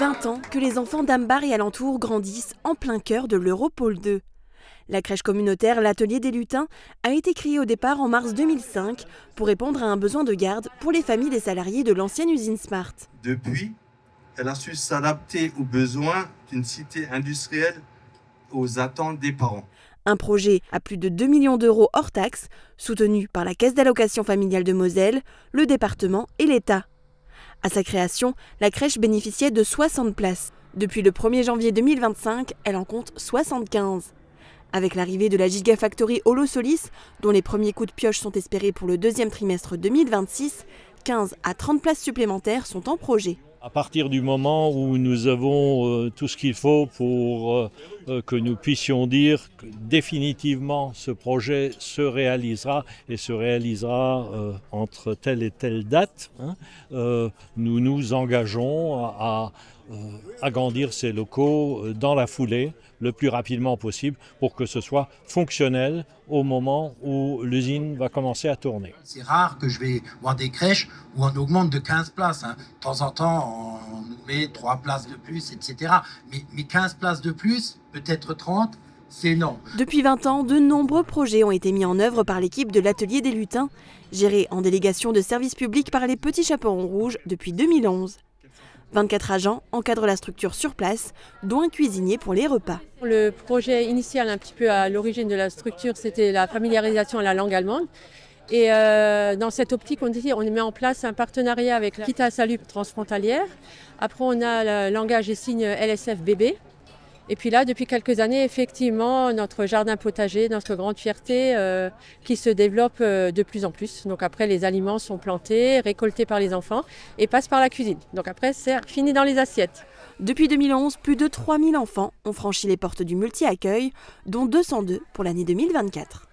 20 ans que les enfants d'Ambar et alentours grandissent en plein cœur de l'Europole 2. La crèche communautaire L'Atelier des Lutins a été créée au départ en mars 2005 pour répondre à un besoin de garde pour les familles des salariés de l'ancienne usine Smart. Depuis, elle a su s'adapter aux besoins d'une cité industrielle, aux attentes des parents. Un projet à plus de 2 millions d'euros hors taxes, soutenu par la Caisse d'allocation familiale de Moselle, le département et l'État. À sa création, la crèche bénéficiait de 60 places. Depuis le 1er janvier 2025, elle en compte 75. Avec l'arrivée de la Gigafactory Holosolis, dont les premiers coups de pioche sont espérés pour le deuxième trimestre 2026, 15 à 30 places supplémentaires sont en projet. À partir du moment où nous avons tout ce qu'il faut pour que nous puissions dire que définitivement ce projet se réalisera et se réalisera entre telle et telle date, nous nous engageons à agrandir ces locaux dans la foulée le plus rapidement possible pour que ce soit fonctionnel au moment où l'usine va commencer à tourner. C'est rare que je vais voir des crèches où on augmente de 15 places. De temps en temps, on nous met 3 places de plus, etc. Mais 15 places de plus, peut-être 30, c'est énorme. Depuis 20 ans, de nombreux projets ont été mis en œuvre par l'équipe de l'Atelier des Lutins, gérée en délégation de service public par les Petits Chaperons Rouges depuis 2011. 24 agents encadrent la structure sur place, dont un cuisinier pour les repas. Le projet initial, un petit peu à l'origine de la structure, c'était la familiarisation à la langue allemande. Et dans cette optique, on met en place un partenariat avec la Kita Salut transfrontalière. Après, on a le langage et signes LSF bébé. Et puis là, depuis quelques années, effectivement, notre jardin potager, notre grande fierté, qui se développe de plus en plus. Donc après, les aliments sont plantés, récoltés par les enfants et passent par la cuisine. Donc après, c'est fini dans les assiettes. Depuis 2011, plus de 3000 enfants ont franchi les portes du multi-accueil, dont 202 pour l'année 2024.